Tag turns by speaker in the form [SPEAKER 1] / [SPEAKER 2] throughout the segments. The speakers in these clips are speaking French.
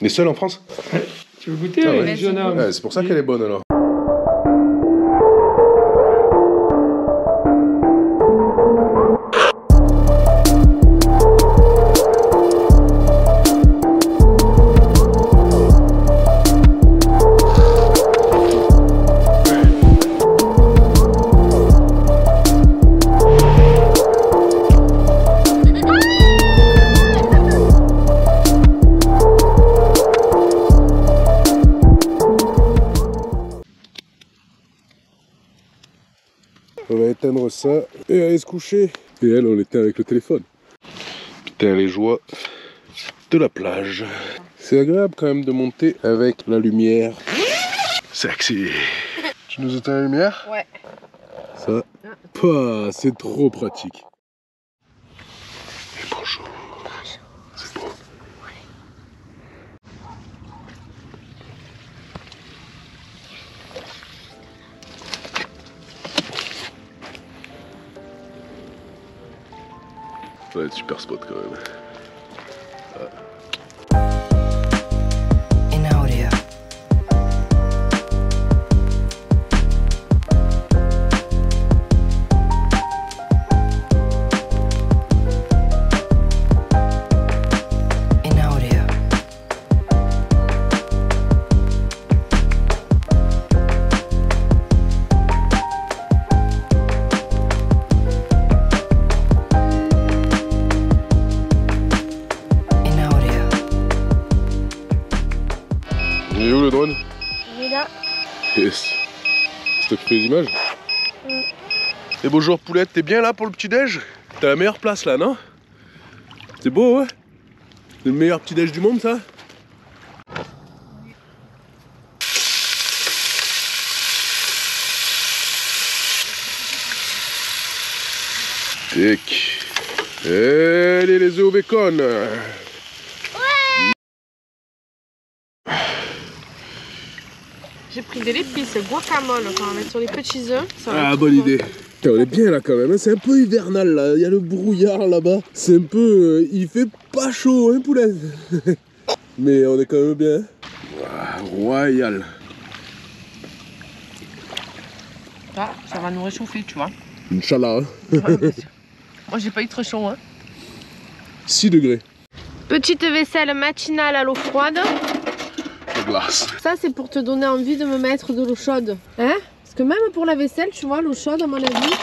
[SPEAKER 1] Les seuls en France?
[SPEAKER 2] Ouais. Tu veux goûter,
[SPEAKER 1] ouais.
[SPEAKER 2] jeune homme?
[SPEAKER 1] Ouais, c'est pour ça qu'elle est bonne alors. On va éteindre ça et aller se coucher. Et elle, on était avec le téléphone. Putain, les joies de la plage. C'est agréable quand même de monter avec la lumière. Sexy. Tu nous éteins la lumière?
[SPEAKER 3] Ouais.
[SPEAKER 1] Ça, pas, c'est trop pratique. Et bonjour. C'est beau. Ça va être super spot quand même. Il est où le drone?
[SPEAKER 3] Il est là.
[SPEAKER 1] Yes. C'est toi qui fais les images? Et bonjour Poulette, t'es bien là pour le petit-déj? T'as la meilleure place là, non? C'est beau, ouais? C'est le meilleur petit-déj du monde, ça? Tic. Allez, les œufs au bacon.
[SPEAKER 3] J'ai pris de l'épice guacamole, on va mettre sur les petits œufs.
[SPEAKER 1] Ah, bonne idée. Putain, on est bien là quand même, hein. C'est un peu hivernal là, il y a le brouillard là-bas. C'est un peu... il fait pas chaud, hein Poulette. Mais on est quand même bien. Wow, royal.
[SPEAKER 3] Ah, ça va nous réchauffer, tu vois.
[SPEAKER 1] Inch'Allah.
[SPEAKER 3] Moi, j'ai pas eu trop chaud, hein.
[SPEAKER 1] 6 degrés.
[SPEAKER 3] Petite vaisselle matinale à l'eau froide.
[SPEAKER 1] De glace.
[SPEAKER 3] Ça, c'est pour te donner envie de me mettre de l'eau chaude. Hein? Parce que même pour la vaisselle, tu vois, l'eau chaude, à mon avis,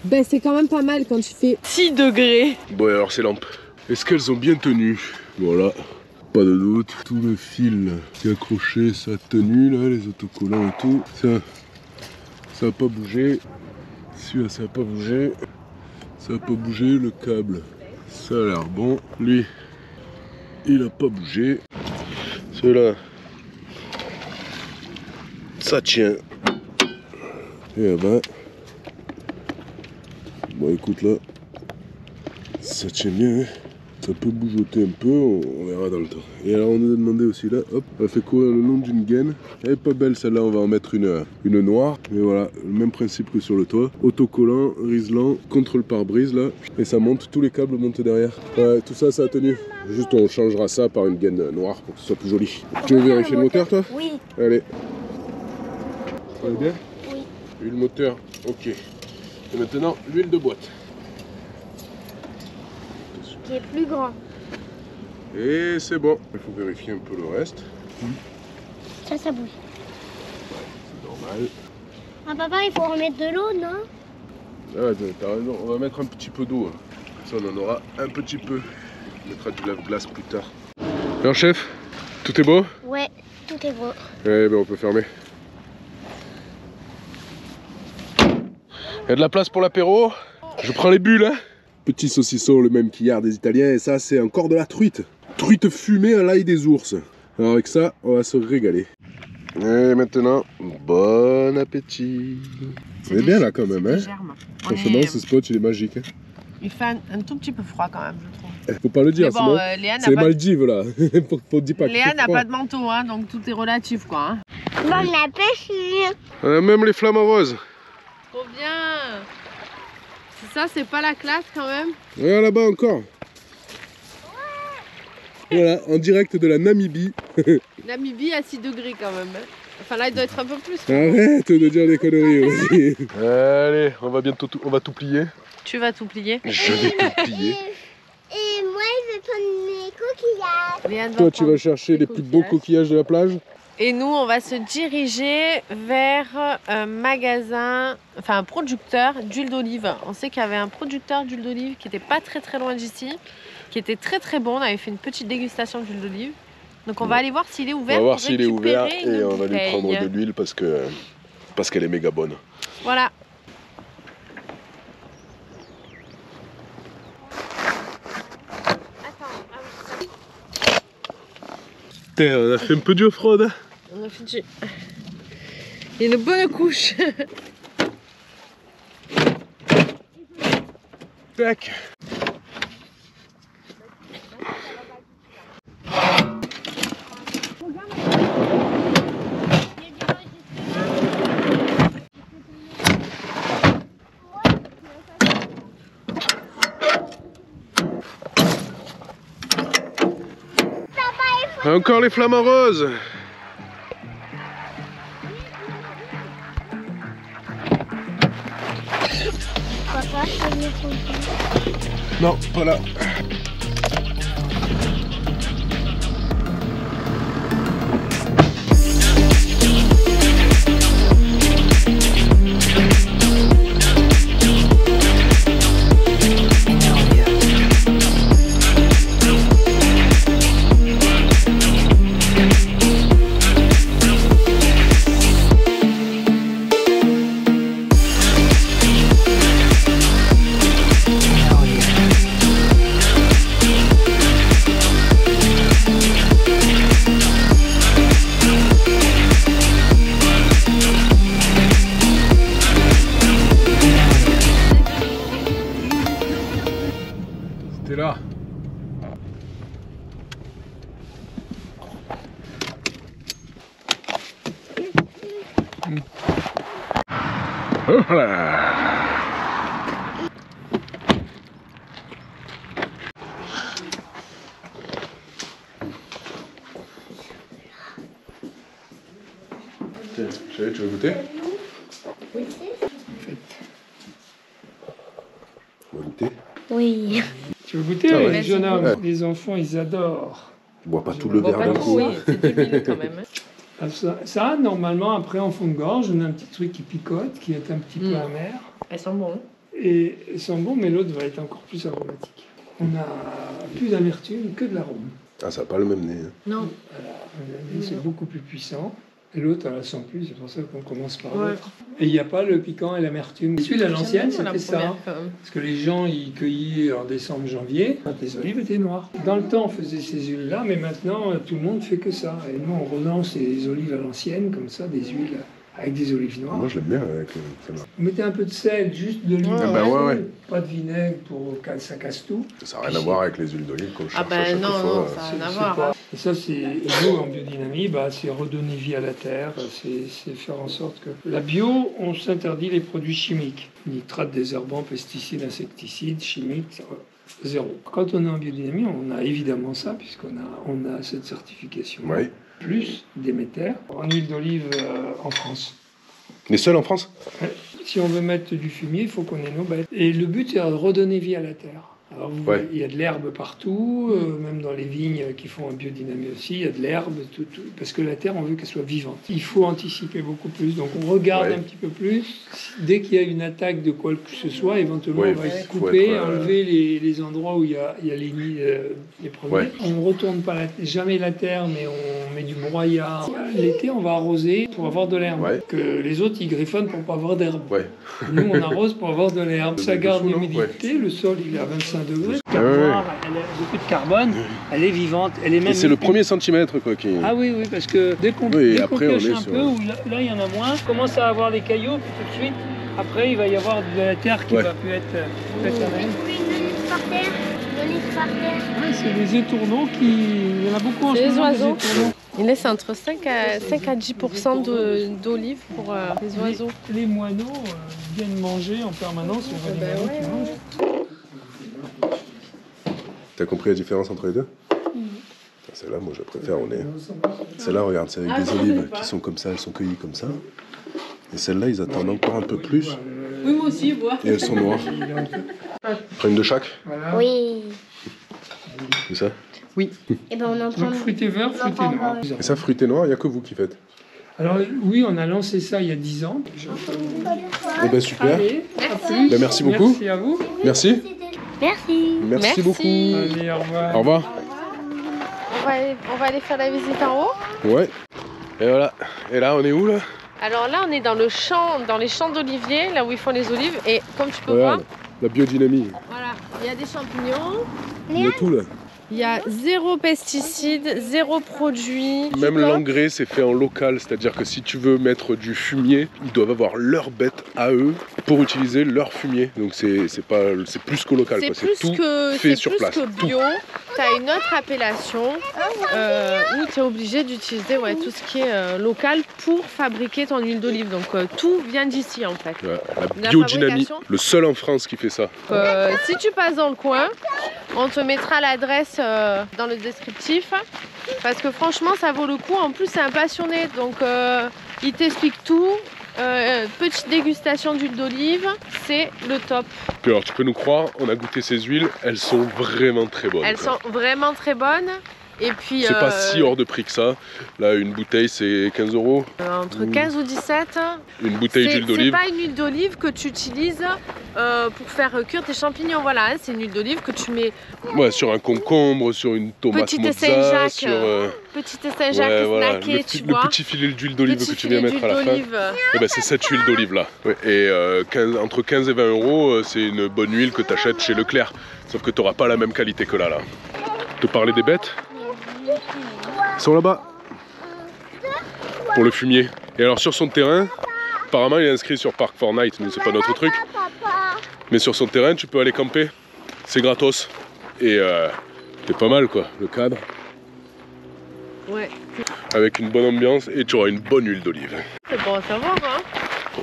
[SPEAKER 3] ben c'est quand même pas mal quand tu fais 6 degrés.
[SPEAKER 1] Bon, et alors ces lampes, est-ce qu'elles ont bien tenu? Voilà, pas de doute. Tout le fil qui est accroché, ça a tenu là, les autocollants et tout. Ça a pas bougé. Celui-là, ça a pas bougé. Ça a pas bougé, le câble, ça a l'air bon. Lui, il a pas bougé. Celui-là, ça tient. Et ben, bon écoute là, ça tient bien, hein. Ça peut bougeoter un peu, on verra dans le temps. Et alors on nous a demandé aussi là, hop, elle fait courir le long d'une gaine. Elle est pas belle celle-là, on va en mettre une noire. Mais voilà, le même principe que sur le toit. Autocollant, riselant, contre le pare-brise là. Et ça monte, tous les câbles montent derrière. Ouais, tout ça, ça a tenu. Juste on changera ça par une gaine noire pour que ce soit plus joli. Tu veux vérifier le moteur toi?
[SPEAKER 4] Oui.
[SPEAKER 1] Allez. Ça va bien?
[SPEAKER 4] Oui.
[SPEAKER 1] Huile moteur, ok. Et maintenant, l'huile de boîte.
[SPEAKER 4] Qui est plus grand.
[SPEAKER 1] Et c'est bon. Il faut vérifier un peu le reste.
[SPEAKER 4] Ça bouge.
[SPEAKER 1] C'est normal.
[SPEAKER 4] Ah papa, il faut remettre de l'eau, non?
[SPEAKER 1] Ah, t'as raison, on va mettre un petit peu d'eau. Ça, on en aura un petit peu. On mettra du lave-glace plus tard. Alors chef, tout est beau?
[SPEAKER 4] Ouais, tout est beau.
[SPEAKER 1] Eh ben on peut fermer. Il y a de la place pour l'apéro. Je prends les bulles, hein. Petit saucisson, le même qu'hier des Italiens. Et ça, c'est encore de la truite. Truite fumée à l'ail des ours. Alors avec ça, on va se régaler. Et maintenant, bon appétit. On est bien là quand même, hein. Franchement, ce spot, il est magique. Hein.
[SPEAKER 3] Il fait un tout petit peu froid quand même, je trouve.
[SPEAKER 1] Faut pas le dire,
[SPEAKER 3] Mais bon,
[SPEAKER 1] sinon c'est les Maldives là. faut dire pas
[SPEAKER 3] Léa n'a pas de manteau, hein, donc tout est relatif, quoi. Hein.
[SPEAKER 4] Bon appétit.
[SPEAKER 1] On a même les flammes roses.
[SPEAKER 3] Trop bien. C'est ça, c'est pas la classe quand même.
[SPEAKER 1] Regarde là-bas encore. Voilà, en direct de la Namibie.
[SPEAKER 3] Namibie à 6 degrés quand même. Enfin là, il doit être un peu plus.
[SPEAKER 1] Arrête de dire des conneries aussi. Allez, on va bientôt on va tout plier.
[SPEAKER 3] Tu vas tout plier.
[SPEAKER 1] Je vais tout plier.
[SPEAKER 4] Et moi, je vais prendre mes coquillages.
[SPEAKER 3] Léane va
[SPEAKER 1] Toi, tu
[SPEAKER 3] prendre
[SPEAKER 1] vas chercher les plus beaux coquillages de la plage.
[SPEAKER 3] Et nous, on va se diriger vers un magasin, enfin un producteur d'huile d'olive. On sait qu'il y avait un producteur d'huile d'olive qui n'était pas très loin d'ici, qui était très bon. On avait fait une petite dégustation d'huile d'olive. Donc on va aller voir s'il est ouvert.
[SPEAKER 1] On va voir
[SPEAKER 3] pour
[SPEAKER 1] s'il est ouvert
[SPEAKER 3] récupérer
[SPEAKER 1] et
[SPEAKER 3] une
[SPEAKER 1] on va lui
[SPEAKER 3] bouteille.
[SPEAKER 1] prendre de l'huile parce qu'elle est méga bonne.
[SPEAKER 3] Voilà.
[SPEAKER 1] Putain, on a fait un peu du off-road. Hein.
[SPEAKER 3] On a fait une bonne couche.
[SPEAKER 1] Tac. Encore les flamants roses.
[SPEAKER 4] Papa, je vais venir ton temps.
[SPEAKER 1] Non, pas là. C'était là. Voilà. Tiens, chérie, tu veux goûter?
[SPEAKER 4] Oui.
[SPEAKER 1] On va goûter.
[SPEAKER 4] Oui.
[SPEAKER 2] Tu veux goûter
[SPEAKER 1] Ah ouais.
[SPEAKER 2] les jeunes hommes?
[SPEAKER 1] Ouais.
[SPEAKER 2] Les enfants, ils adorent.
[SPEAKER 1] Je bois pas tout le
[SPEAKER 3] Bon,
[SPEAKER 1] verre
[SPEAKER 3] pas
[SPEAKER 1] d'un
[SPEAKER 3] trop,
[SPEAKER 1] coup.
[SPEAKER 3] oui, c'est de l'huile quand même.
[SPEAKER 2] Ah, ça, normalement, après, en fond de gorge, on a un petit truc qui picote, qui est un petit peu
[SPEAKER 3] Mm.
[SPEAKER 2] amer.
[SPEAKER 3] Elles sont bonnes.
[SPEAKER 2] Et ils sont bons, mais l'autre va être encore plus aromatique. On a plus d'amertume que de l'arôme.
[SPEAKER 1] Ah, ça n'a pas le même nez. Hein.
[SPEAKER 3] Non.
[SPEAKER 2] Voilà, c'est beaucoup plus puissant. Et l'autre, elle la sent plus, c'est pour ça qu'on commence par
[SPEAKER 3] Ouais.
[SPEAKER 2] l'autre. Et il n'y a pas le piquant et l'amertume. Celui à l'ancienne, c'était ça. Parce que les gens, ils cueillaient en décembre, janvier, quand les olives étaient noires. Dans le temps, on faisait ces huiles-là, mais maintenant, tout le monde fait que ça. Et nous, on relance les olives à l'ancienne, comme ça, des huiles avec des olives noires.
[SPEAKER 1] Moi, je l'aime bien avec celle-là.
[SPEAKER 2] Vous mettez un peu de sel, juste de l'huile.
[SPEAKER 3] Ah bah
[SPEAKER 1] ouais.
[SPEAKER 2] Pas de vinaigre pour que ça casse tout.
[SPEAKER 1] Ça n'a rien à voir avec les huiles d'olive qu'on
[SPEAKER 3] Ah
[SPEAKER 1] cherche à
[SPEAKER 3] ben
[SPEAKER 1] chaque
[SPEAKER 3] non,
[SPEAKER 1] fois.
[SPEAKER 3] non, ça n'a rien à
[SPEAKER 2] C'est
[SPEAKER 3] voir.
[SPEAKER 2] pas- Et ça, c'est nous en biodynamie, c'est redonner vie à la terre, c'est faire en sorte que la bio, on s'interdit les produits chimiques, nitrates, désherbants, pesticides, insecticides, chimiques, zéro. Quand on est en biodynamie, on a évidemment ça puisqu'on a cette certification.
[SPEAKER 1] Ouais.
[SPEAKER 2] Plus Déméter en huile d'olive en France.
[SPEAKER 1] Les seuls en France?
[SPEAKER 2] Si on veut mettre du fumier, il faut qu'on ait nos bêtes. Et le but, c'est de redonner vie à la terre. Alors, vous voyez, il y a de l'herbe partout, même dans les vignes qui font en biodynamie aussi, il y a de l'herbe, tout, parce que la terre, on veut qu'elle soit vivante. Il faut anticiper beaucoup plus, donc on regarde un petit peu plus. Dès qu'il y a une attaque de quoi que ce soit, éventuellement, on va couper, enlever les endroits où il y a les produits. On ne retourne pas jamais la terre, mais on met du broyat. L'été, on va arroser pour avoir de l'herbe. Que les autres, ils griffonnent pour pas avoir d'herbe. Nous, on arrose pour avoir de l'herbe. Ça garde l'humidité, le sol, il est à 25 degrés. Elle a beaucoup de carbone, elle est vivante, elle est même.
[SPEAKER 1] Et c'est le premier centimètre quoi qui.
[SPEAKER 2] Ah oui, parce que dès qu'on pioche un peu, ou là il y en a moins, on commence à avoir des cailloux, puis tout de suite, après il va y avoir de la terre qui va plus être c'est des étourneaux il y en a beaucoup en ce moment.
[SPEAKER 3] Les oiseaux. Il laisse entre 5 à 10% d'olives pour les oiseaux.
[SPEAKER 2] Les moineaux viennent manger en permanence, on voit des moineaux qui mangent.
[SPEAKER 1] T'as compris la différence entre les deux? celle-là, moi je préfère au nez. Celle-là, regarde, c'est avec des olives qui sont comme ça, elles sont cueillies comme ça. Et celle-là, ils attendent encore un peu plus.
[SPEAKER 3] Oui, moi aussi, moi.
[SPEAKER 1] Et elles sont noires. Prends une de chaque.
[SPEAKER 2] Voilà.
[SPEAKER 4] Oui.
[SPEAKER 1] C'est ça?
[SPEAKER 3] Oui.
[SPEAKER 4] Et ben on en prend.
[SPEAKER 2] Donc fruité vert, fruité noir.
[SPEAKER 1] Et ça, fruité noir, il n'y a que vous qui faites.
[SPEAKER 2] Alors oui, on a lancé ça il y a 10 ans.
[SPEAKER 1] Eh ben super.
[SPEAKER 2] Allez, à plus.
[SPEAKER 1] Ben, merci beaucoup.
[SPEAKER 2] Merci à vous.
[SPEAKER 1] Merci.
[SPEAKER 4] Merci.
[SPEAKER 1] Merci beaucoup.
[SPEAKER 2] Allez, au revoir.
[SPEAKER 1] Au revoir.
[SPEAKER 3] On va aller faire la visite en haut.
[SPEAKER 1] Ouais. Et voilà. Et là, on est où là?
[SPEAKER 3] Alors là, on est dans le champ, dans les champs d'oliviers, là où ils font les olives. Et comme tu peux
[SPEAKER 1] Regarde,
[SPEAKER 3] voir,
[SPEAKER 1] la biodynamie.
[SPEAKER 3] voilà, il y a des champignons.
[SPEAKER 1] Il y a tout là.
[SPEAKER 3] Il y a 0 pesticides, 0 produits.
[SPEAKER 1] Même l'engrais, c'est fait en local. C'est-à-dire que si tu veux mettre du fumier, ils doivent avoir leur bête à eux pour utiliser leur fumier. Donc c'est plus que local.
[SPEAKER 3] C'est
[SPEAKER 1] C'est
[SPEAKER 3] plus
[SPEAKER 1] tout
[SPEAKER 3] que,
[SPEAKER 1] fait
[SPEAKER 3] c'est
[SPEAKER 1] sur
[SPEAKER 3] plus
[SPEAKER 1] place.
[SPEAKER 3] que bio. Tu as une autre appellation où tu es obligé d'utiliser tout ce qui est local pour fabriquer ton huile d'olive. Donc tout vient d'ici en fait.
[SPEAKER 1] Ouais, la
[SPEAKER 3] La
[SPEAKER 1] biodynamie,
[SPEAKER 3] fabrication.
[SPEAKER 1] le seul en France qui fait ça.
[SPEAKER 3] Si tu passes dans le coin, on te mettra l'adresse dans le descriptif parce que franchement ça vaut le coup. En plus c'est un passionné donc il t'explique tout. Petite dégustation d'huile d'olive, c'est le top.
[SPEAKER 1] Puis alors tu peux nous croire, on a goûté ces huiles, elles sont vraiment très bonnes.
[SPEAKER 3] Elles sont vraiment très bonnes. Et puis
[SPEAKER 1] C'est pas si hors de prix que ça. Là une bouteille c'est 15 €.
[SPEAKER 3] Entre 15 ou 17.
[SPEAKER 1] Une bouteille d'huile
[SPEAKER 3] C'est
[SPEAKER 1] d'olive.
[SPEAKER 3] pas une huile d'olive que tu utilises pour faire cuire tes champignons. Voilà, hein, c'est une huile d'olive que tu mets.
[SPEAKER 1] Ouais, sur un concombre, sur une tomate
[SPEAKER 3] Petite
[SPEAKER 1] mozza,
[SPEAKER 3] Saint-Jacques,
[SPEAKER 1] sur
[SPEAKER 3] petite Saint-Jacques snacké, tu
[SPEAKER 1] le
[SPEAKER 3] vois.
[SPEAKER 1] petit filet d'huile d'olive
[SPEAKER 3] Petit
[SPEAKER 1] que tu viens
[SPEAKER 3] filet
[SPEAKER 1] mettre à la fin.
[SPEAKER 3] d'huile d'olive.
[SPEAKER 1] Et ben c'est cette huile d'olive là. Ouais, et entre 15 et 20 €, c'est une bonne huile que tu achètes chez Leclerc. Sauf que tu n'auras pas la même qualité que là. Te parler des bêtes? Ils sont là-bas. Pour le fumier. Et alors sur son terrain, apparemment il est inscrit sur Park Fortnite, mais c'est pas notre truc. Mais sur son terrain tu peux aller camper. C'est gratos. Et c'est pas mal quoi, le cadre.
[SPEAKER 3] Ouais.
[SPEAKER 1] Avec une bonne ambiance et tu auras une bonne huile d'olive.
[SPEAKER 3] C'est bon à savoir, hein.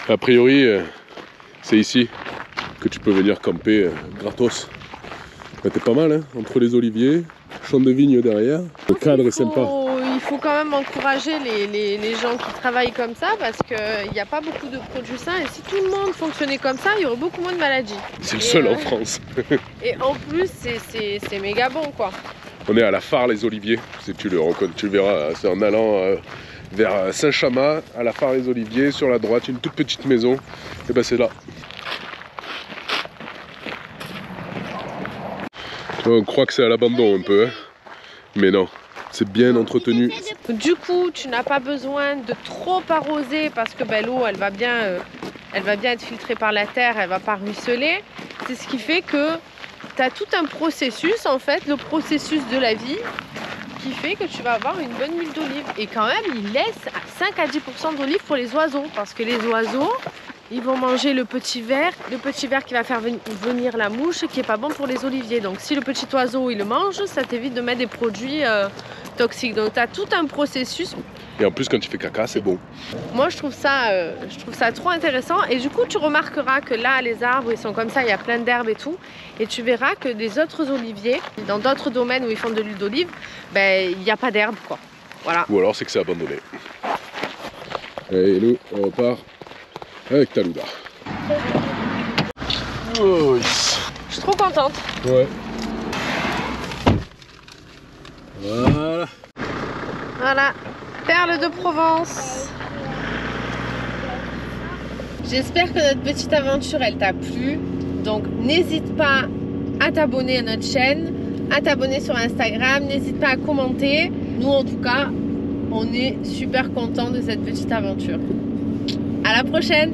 [SPEAKER 1] A priori, c'est ici que tu peux venir camper gratos. T'es pas mal, hein, entre les oliviers, champ de vigne derrière. Le cadre est sympa.
[SPEAKER 3] Il faut quand même encourager les gens qui travaillent comme ça parce qu'il n'y a pas beaucoup de produits sains. Et si tout le monde fonctionnait comme ça, il y aurait beaucoup moins de maladies.
[SPEAKER 1] C'est le seul en France.
[SPEAKER 3] Et en plus, c'est méga bon, quoi.
[SPEAKER 1] On est à la Phare les Oliviers. Tu le verras, c'est en allant vers Saint-Chamas, à la Phare les Oliviers, sur la droite, une toute petite maison. Et ben c'est là. On croit que c'est à l'abandon un peu, hein. Mais non, c'est bien entretenu.
[SPEAKER 3] Du coup, tu n'as pas besoin de trop arroser parce que l'eau, elle va bien être filtrée par la terre, elle va pas ruisseler. C'est ce qui fait que tu as tout un processus, en fait, le processus de la vie, qui fait que tu vas avoir une bonne huile d'olive. Et quand même, il laisse 5 à 10% d'olive pour les oiseaux, parce que les oiseaux, ils vont manger le petit ver qui va faire venir la mouche, qui est pas bon pour les oliviers. Donc si le petit oiseau il le mange, ça t'évite de mettre des produits toxiques. Donc tu as tout un processus.
[SPEAKER 1] Et en plus quand tu fais caca, c'est bon.
[SPEAKER 3] Moi je trouve ça trop intéressant. Et du coup tu remarqueras que là les arbres ils sont comme ça, il y a plein d'herbes et tout. Et tu verras que des autres oliviers, dans d'autres domaines où ils font de l'huile d'olive, il n'y a pas d'herbe quoi. Voilà.
[SPEAKER 1] Ou alors c'est que c'est abandonné. Et nous on repart avec Talouda. Oh, yes.
[SPEAKER 3] Je suis trop contente.
[SPEAKER 1] Ouais. Voilà.
[SPEAKER 3] Voilà, perle de Provence. J'espère que notre petite aventure elle t'a plu. Donc n'hésite pas à t'abonner à notre chaîne, à t'abonner sur Instagram, n'hésite pas à commenter. Nous en tout cas, on est super contents de cette petite aventure. À la prochaine!